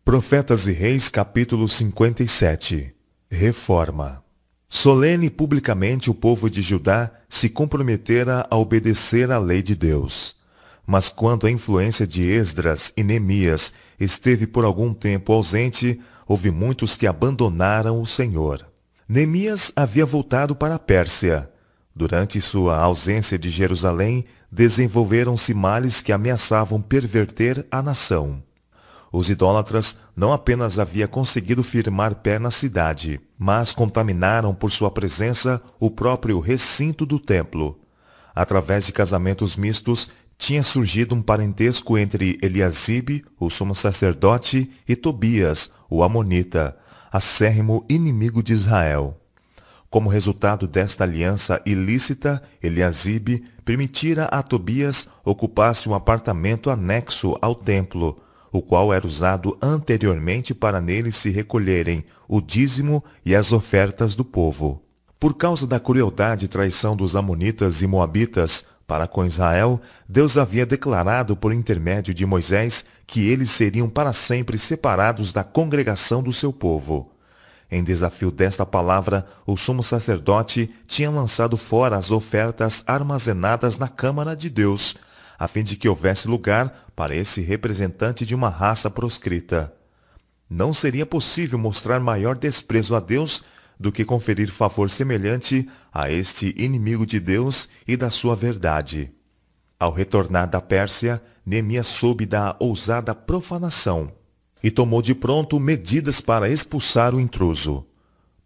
Profetas e Reis, capítulo 57. Reforma. Solene e publicamente o povo de Judá se comprometera a obedecer à lei de Deus. Mas quando a influência de Esdras e Neemias esteve por algum tempo ausente, houve muitos que abandonaram o Senhor. Neemias havia voltado para a Pérsia. Durante sua ausência de Jerusalém, desenvolveram-se males que ameaçavam perverter a nação. Os idólatras não apenas haviam conseguido firmar pé na cidade, mas contaminaram por sua presença o próprio recinto do templo. Através de casamentos mistos, tinha surgido um parentesco entre Eliasibe, o sumo sacerdote, e Tobias, o amonita, acérrimo inimigo de Israel. Como resultado desta aliança ilícita, Eliasibe permitira a Tobias ocupasse um apartamento anexo ao templo, o qual era usado anteriormente para nele se recolherem o dízimo e as ofertas do povo. Por causa da crueldade e traição dos amonitas e moabitas para com Israel, Deus havia declarado por intermédio de Moisés que eles seriam para sempre separados da congregação do seu povo. Em desafio desta palavra, o sumo sacerdote tinha lançado fora as ofertas armazenadas na Câmara de Deus, a fim de que houvesse lugar para esse representante de uma raça proscrita. Não seria possível mostrar maior desprezo a Deus do que conferir favor semelhante a este inimigo de Deus e da sua verdade. Ao retornar da Pérsia, Neemias soube da ousada profanação e tomou de pronto medidas para expulsar o intruso.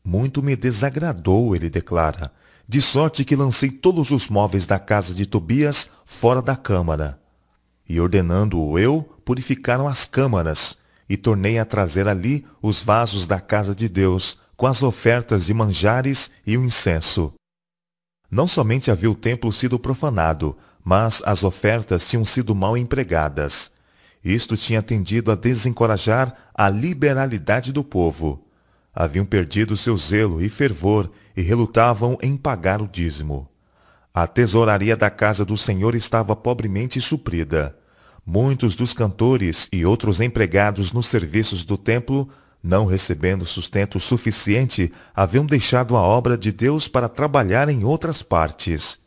Muito me desagradou, ele declara, de sorte que lancei todos os móveis da casa de Tobias fora da câmara. E ordenando-o eu, purificaram as câmaras, e tornei a trazer ali os vasos da casa de Deus, com as ofertas de manjares e o incenso. Não somente havia o templo sido profanado, mas as ofertas tinham sido mal empregadas. Isto tinha tendido a desencorajar a liberalidade do povo. Haviam perdido seu zelo e fervor e relutavam em pagar o dízimo. A tesouraria da casa do Senhor estava pobremente suprida. Muitos dos cantores e outros empregados nos serviços do templo, não recebendo sustento suficiente, haviam deixado a obra de Deus para trabalhar em outras partes.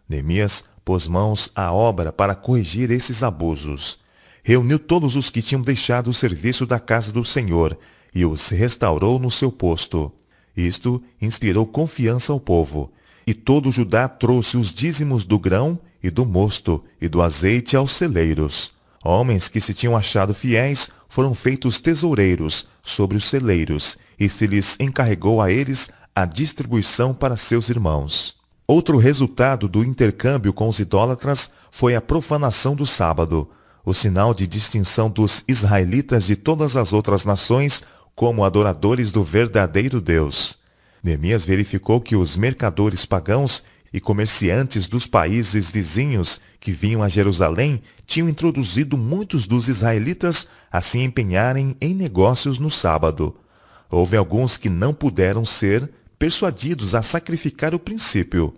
Neemias pôs mãos à obra para corrigir esses abusos. Reuniu todos os que tinham deixado o serviço da casa do Senhor e os restaurou no seu posto. Isto inspirou confiança ao povo, e todo Judá trouxe os dízimos do grão e do mosto e do azeite aos celeiros. Homens que se tinham achado fiéis foram feitos tesoureiros sobre os celeiros, e se lhes encarregou a eles a distribuição para seus irmãos. Outro resultado do intercâmbio com os idólatras foi a profanação do sábado, o sinal de distinção dos israelitas de todas as outras nações como adoradores do verdadeiro Deus. Neemias verificou que os mercadores pagãos e comerciantes dos países vizinhos que vinham a Jerusalém tinham introduzido muitos dos israelitas a se empenharem em negócios no sábado. Houve alguns que não puderam ser persuadidos a sacrificar o princípio,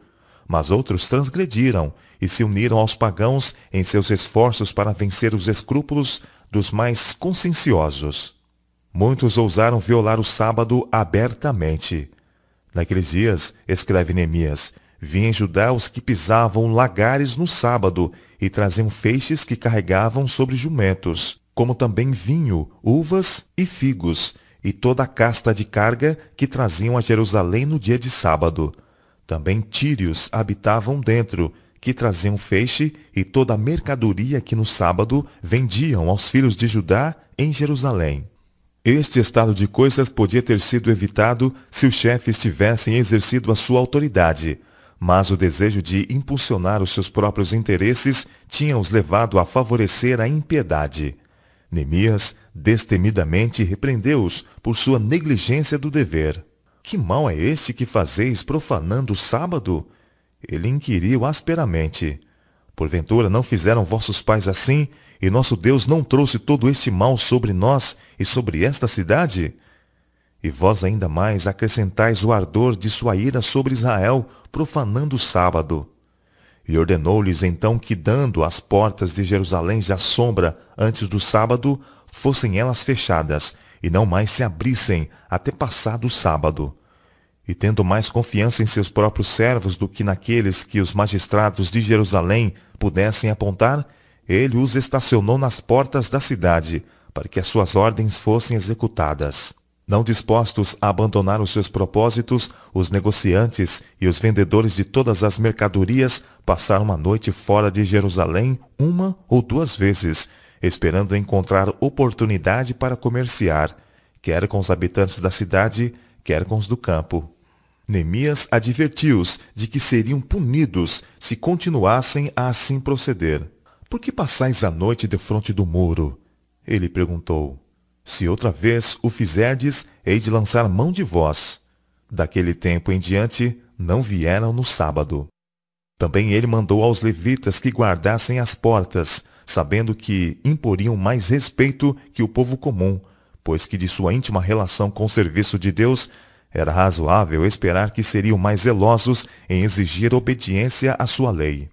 mas outros transgrediram e se uniram aos pagãos em seus esforços para vencer os escrúpulos dos mais conscienciosos. Muitos ousaram violar o sábado abertamente. Naqueles dias, escreve Neemias, vinham em Judá os que pisavam lagares no sábado e traziam feixes que carregavam sobre jumentos, como também vinho, uvas e figos, e toda a casta de carga que traziam a Jerusalém no dia de sábado. Também tírios habitavam dentro, que traziam feixe e toda a mercadoria que no sábado vendiam aos filhos de Judá em Jerusalém. Este estado de coisas podia ter sido evitado se os chefes tivessem exercido a sua autoridade, mas o desejo de impulsionar os seus próprios interesses tinha os levado a favorecer a impiedade. Neemias destemidamente repreendeu-os por sua negligência do dever. Que mal é este que fazeis profanando o sábado? Ele inquiriu asperamente. Porventura não fizeram vossos pais assim, e nosso Deus não trouxe todo este mal sobre nós e sobre esta cidade? E vós ainda mais acrescentais o ardor de sua ira sobre Israel, profanando o sábado. E ordenou-lhes então que, dando às portas de Jerusalém já sombra antes do sábado, fossem elas fechadas, e não mais se abrissem até passado o sábado. E tendo mais confiança em seus próprios servos do que naqueles que os magistrados de Jerusalém pudessem apontar, ele os estacionou nas portas da cidade, para que as suas ordens fossem executadas. Não dispostos a abandonar os seus propósitos, os negociantes e os vendedores de todas as mercadorias passaram a noite fora de Jerusalém 1 ou 2 vezes, esperando encontrar oportunidade para comerciar, quer com os habitantes da cidade, quer com os do campo. Neemias advertiu-os de que seriam punidos se continuassem a assim proceder. Por que passais a noite defronte do muro? Ele perguntou. Se outra vez o fizerdes, hei de lançar mão de vós. Daquele tempo em diante, não vieram no sábado. Também ele mandou aos levitas que guardassem as portas, sabendo que imporiam mais respeito que o povo comum, pois que de sua íntima relação com o serviço de Deus, era razoável esperar que seriam mais zelosos em exigir obediência à sua lei.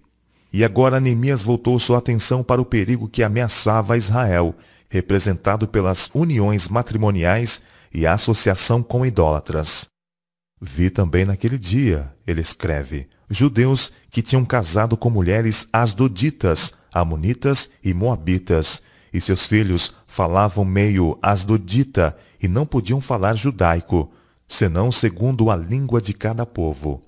E agora Neemias voltou sua atenção para o perigo que ameaçava Israel, representado pelas uniões matrimoniais e a associação com idólatras. Vi também naquele dia, ele escreve, judeus que tinham casado com mulheres asdoditas, amonitas e moabitas, e seus filhos falavam meio asdodita e não podiam falar judaico, senão segundo a língua de cada povo.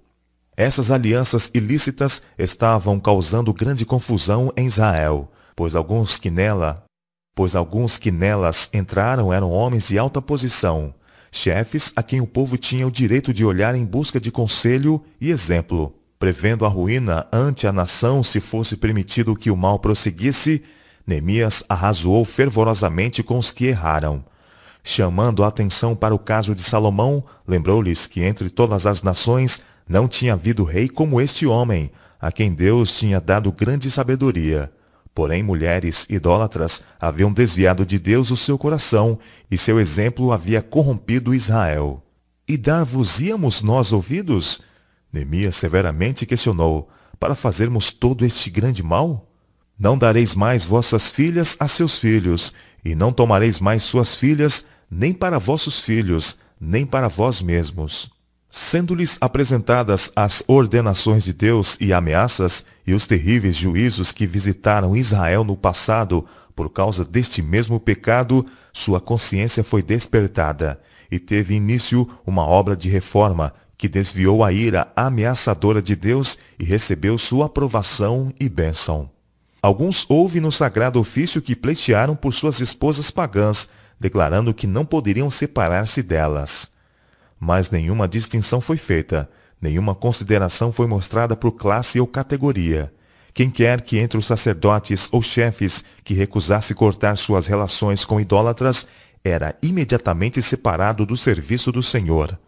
Essas alianças ilícitas estavam causando grande confusão em Israel, pois alguns que nelas entraram eram homens de alta posição, chefes a quem o povo tinha o direito de olhar em busca de conselho e exemplo, prevendo a ruína ante a nação se fosse permitido que o mal prosseguisse. Neemias arrazoou fervorosamente com os que erraram. Chamando a atenção para o caso de Salomão, lembrou-lhes que entre todas as nações não tinha havido rei como este homem, a quem Deus tinha dado grande sabedoria. Porém, mulheres idólatras haviam desviado de Deus o seu coração, e seu exemplo havia corrompido Israel. E dar-vos-íamos nós ouvidos? Neemias severamente questionou, para fazermos todo este grande mal? Não dareis mais vossas filhas a seus filhos, e não tomareis mais suas filhas, nem para vossos filhos, nem para vós mesmos. Sendo-lhes apresentadas as ordenações de Deus e ameaças, e os terríveis juízos que visitaram Israel no passado, por causa deste mesmo pecado, sua consciência foi despertada, e teve início uma obra de reforma, que desviou a ira ameaçadora de Deus e recebeu sua aprovação e bênção. Alguns houve no sagrado ofício que pleitearam por suas esposas pagãs, declarando que não poderiam separar-se delas. Mas nenhuma distinção foi feita, nenhuma consideração foi mostrada por classe ou categoria. Quem quer que entre os sacerdotes ou chefes que recusasse cortar suas relações com idólatras, era imediatamente separado do serviço do Senhor.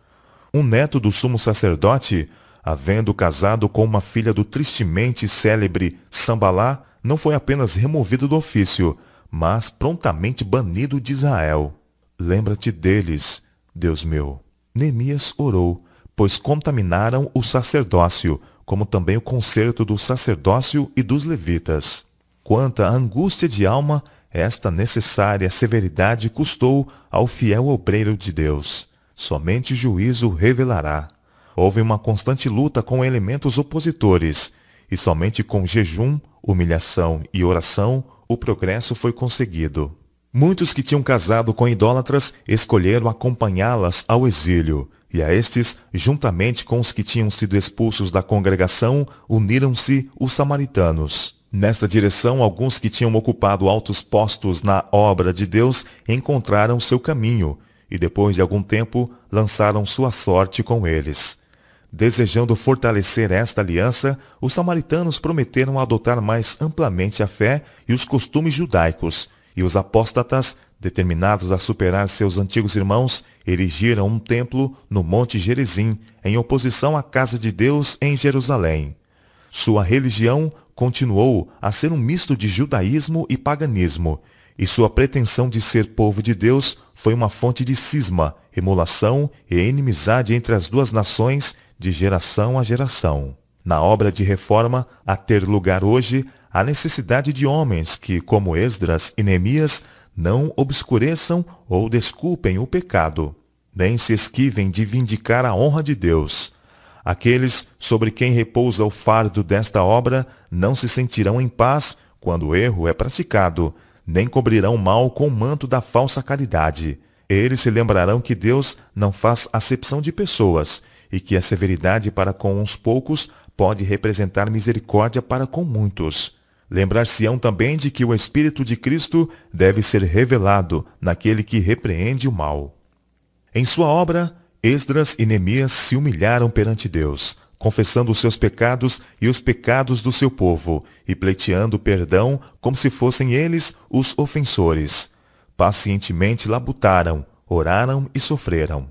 Um neto do sumo sacerdote, havendo casado com uma filha do tristemente célebre Sambalá, não foi apenas removido do ofício, mas prontamente banido de Israel. Lembra-te deles, Deus meu. Neemias orou, pois contaminaram o sacerdócio, como também o concerto do sacerdócio e dos levitas. Quanta angústia de alma esta necessária severidade custou ao fiel obreiro de Deus. Somente juízo revelará. Houve uma constante luta com elementos opositores, e somente com jejum, humilhação e oração o progresso foi conseguido. Muitos que tinham casado com idólatras escolheram acompanhá-las ao exílio, e a estes, juntamente com os que tinham sido expulsos da congregação, uniram-se os samaritanos. Nesta direção, alguns que tinham ocupado altos postos na obra de Deus encontraram seu caminho, e depois de algum tempo lançaram sua sorte com eles. Desejando fortalecer esta aliança, os samaritanos prometeram adotar mais amplamente a fé e os costumes judaicos, e os apóstatas, determinados a superar seus antigos irmãos, erigiram um templo no Monte Gerizim, em oposição à casa de Deus em Jerusalém. Sua religião continuou a ser um misto de judaísmo e paganismo, e sua pretensão de ser povo de Deus foi uma fonte de cisma, emulação e inimizade entre as duas nações de geração a geração. Na obra de reforma a ter lugar hoje, há necessidade de homens que, como Esdras e Neemias, Não obscureçam ou desculpem o pecado, nem se esquivem de vindicar a honra de Deus. Aqueles sobre quem repousa o fardo desta obra não se sentirão em paz quando o erro é praticado, nem cobrirão o mal com o manto da falsa caridade. Eles se lembrarão que Deus não faz acepção de pessoas e que a severidade para com uns poucos pode representar misericórdia para com muitos. Lembrar-se-ão também de que o Espírito de Cristo deve ser revelado naquele que repreende o mal. Em sua obra, Esdras e Neemias se humilharam perante Deus, confessando os seus pecados e os pecados do seu povo, e pleiteando perdão como se fossem eles os ofensores. Pacientemente labutaram, oraram e sofreram.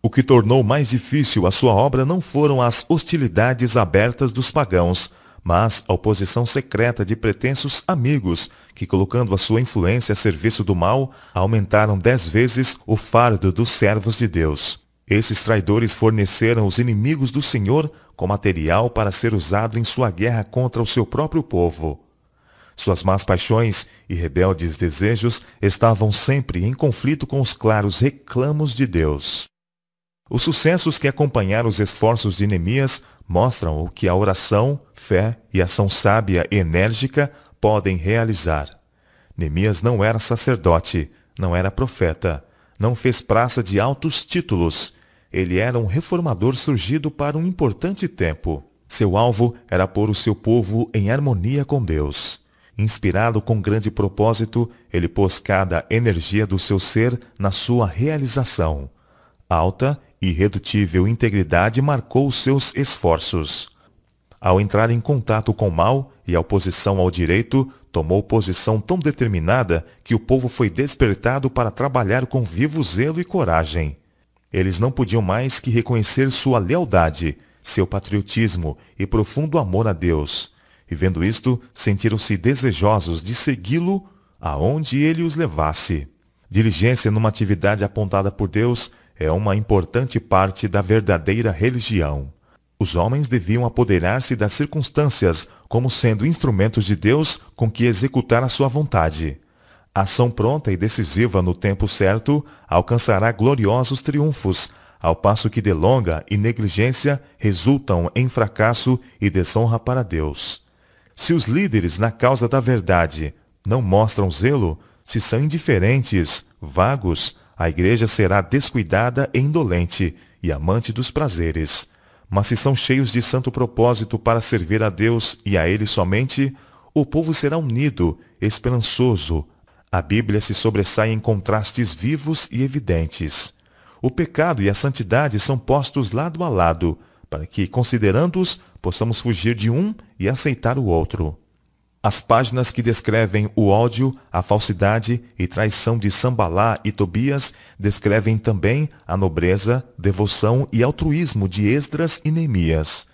O que tornou mais difícil a sua obra não foram as hostilidades abertas dos pagãos, mas a oposição secreta de pretensos amigos, que, colocando a sua influência a serviço do mal, aumentaram 10 vezes o fardo dos servos de Deus. Esses traidores forneceram os inimigos do Senhor com material para ser usado em sua guerra contra o seu próprio povo. Suas más paixões e rebeldes desejos estavam sempre em conflito com os claros reclamos de Deus. Os sucessos que acompanharam os esforços de Neemias mostram o que a oração, fé e ação sábia e enérgica podem realizar. Neemias não era sacerdote, não era profeta, não fez praça de altos títulos. Ele era um reformador surgido para um importante tempo. Seu alvo era pôr o seu povo em harmonia com Deus. Inspirado com grande propósito, ele pôs cada energia do seu ser na sua realização. Alta e irredutível integridade marcou os seus esforços. Ao entrar em contato com o mal e a oposição ao direito, tomou posição tão determinada que o povo foi despertado para trabalhar com vivo zelo e coragem. Eles não podiam mais que reconhecer sua lealdade, seu patriotismo e profundo amor a Deus. E vendo isto, sentiram-se desejosos de segui-lo aonde ele os levasse. Diligência numa atividade apontada por Deus é uma importante parte da verdadeira religião. Os homens deviam apoderar-se das circunstâncias como sendo instrumentos de Deus com que executar a sua vontade. A ação pronta e decisiva no tempo certo alcançará gloriosos triunfos, ao passo que delonga e negligência resultam em fracasso e desonra para Deus. Se os líderes na causa da verdade não mostram zelo, se são indiferentes, vagos, a igreja será descuidada e indolente e amante dos prazeres. Mas se são cheios de santo propósito para servir a Deus e a Ele somente, o povo será unido, esperançoso. A Bíblia se sobressai em contrastes vivos e evidentes. O pecado e a santidade são postos lado a lado, para que, considerando-os, possamos fugir de um e aceitar o outro. As páginas que descrevem o ódio, a falsidade e traição de Sambalá e Tobias descrevem também a nobreza, devoção e altruísmo de Esdras e Neemias.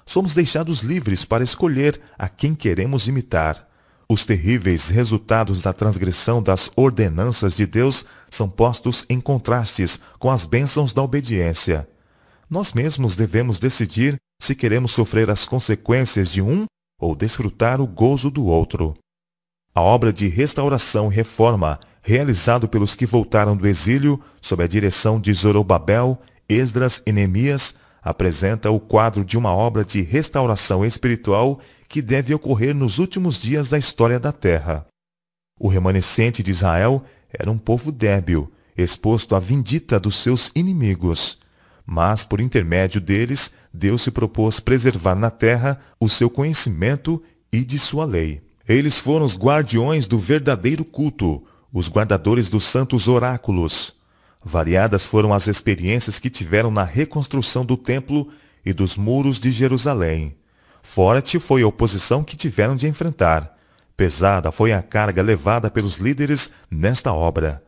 Somos deixados livres para escolher a quem queremos imitar. Os terríveis resultados da transgressão das ordenanças de Deus são postos em contrastes com as bênçãos da obediência. Nós mesmos devemos decidir se queremos sofrer as consequências de um ou desfrutar o gozo do outro. A obra de restauração e reforma, realizado pelos que voltaram do exílio sob a direção de Zorobabel, Esdras e Neemias, apresenta o quadro de uma obra de restauração espiritual que deve ocorrer nos últimos dias da história da terra. O remanescente de Israel era um povo débil, exposto à vindita dos seus inimigos. Mas, por intermédio deles, Deus se propôs preservar na terra o seu conhecimento e de sua lei. Eles foram os guardiões do verdadeiro culto, os guardadores dos santos oráculos. Variadas foram as experiências que tiveram na reconstrução do templo e dos muros de Jerusalém. Forte foi a oposição que tiveram de enfrentar. Pesada foi a carga levada pelos líderes nesta obra.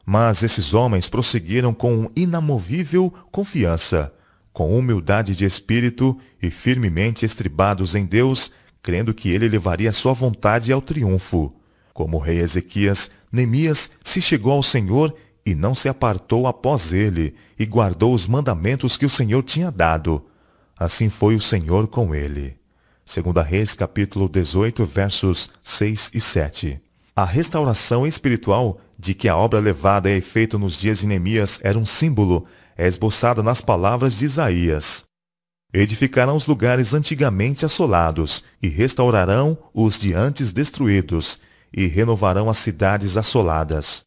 Mas esses homens prosseguiram com inamovível confiança, com humildade de espírito e firmemente estribados em Deus, crendo que ele levaria sua vontade ao triunfo. Como o rei Ezequias, Neemias se chegou ao Senhor e não se apartou após ele, e guardou os mandamentos que o Senhor tinha dado. Assim foi o Senhor com ele. 2 Reis, capítulo 18, versos 6 e 7. A restauração espiritual de que a obra levada a efeito nos dias de Neemias era um símbolo, é esboçada nas palavras de Isaías. Edificarão os lugares antigamente assolados, e restaurarão os de antes destruídos, e renovarão as cidades assoladas.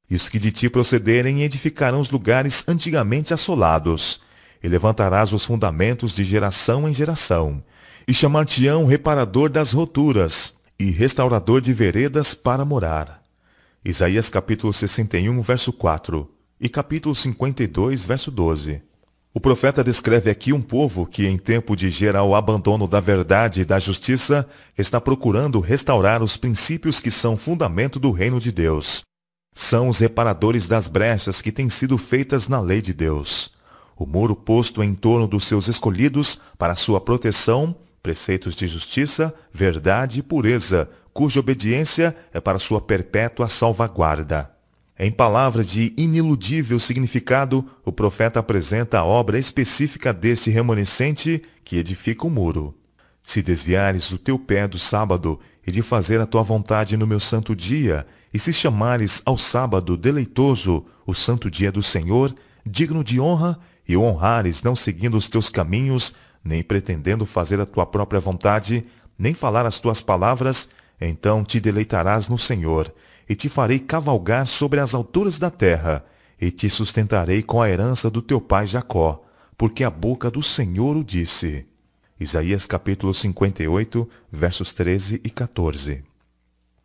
E os que de ti procederem edificarão os lugares antigamente assolados, e levantarás os fundamentos de geração em geração, e chamar-te-ão reparador das roturas, e restaurador de veredas para morar. Isaías capítulo 61, verso 4 e capítulo 52, verso 12. O profeta descreve aqui um povo que, em tempo de geral abandono da verdade e da justiça, está procurando restaurar os princípios que são fundamento do reino de Deus. São os reparadores das brechas que têm sido feitas na lei de Deus. O muro posto em torno dos seus escolhidos para sua proteção, preceitos de justiça, verdade e pureza, cuja obediência é para sua perpétua salvaguarda. Em palavras de iniludível significado, o profeta apresenta a obra específica desse remanescente que edifica o muro. Se desviares o teu pé do sábado e de fazer a tua vontade no meu santo dia, e se chamares ao sábado deleitoso, o santo dia do Senhor, digno de honra, e o honrares não seguindo os teus caminhos, nem pretendendo fazer a tua própria vontade, nem falar as tuas palavras, então te deleitarás no Senhor, e te farei cavalgar sobre as alturas da terra, e te sustentarei com a herança do teu pai Jacó, porque a boca do Senhor o disse. Isaías capítulo 58, versos 13 e 14.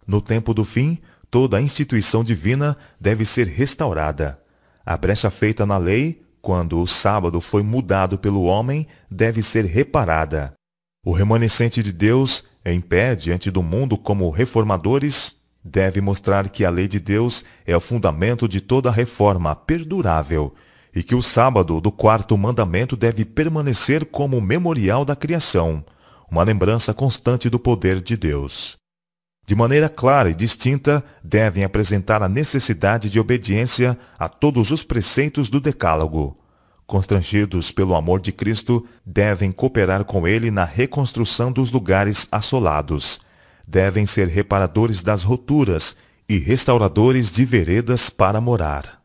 No tempo do fim, toda a instituição divina deve ser restaurada. A brecha feita na lei, quando o sábado foi mudado pelo homem, deve ser reparada. O remanescente de Deus, em pé diante do mundo como reformadores, deve mostrar que a lei de Deus é o fundamento de toda a reforma perdurável e que o sábado do quarto mandamento deve permanecer como memorial da criação, uma lembrança constante do poder de Deus. De maneira clara e distinta, devem apresentar a necessidade de obediência a todos os preceitos do Decálogo. Constrangidos pelo amor de Cristo, devem cooperar com ele na reconstrução dos lugares assolados. Devem ser reparadores das roturas e restauradores de veredas para morar.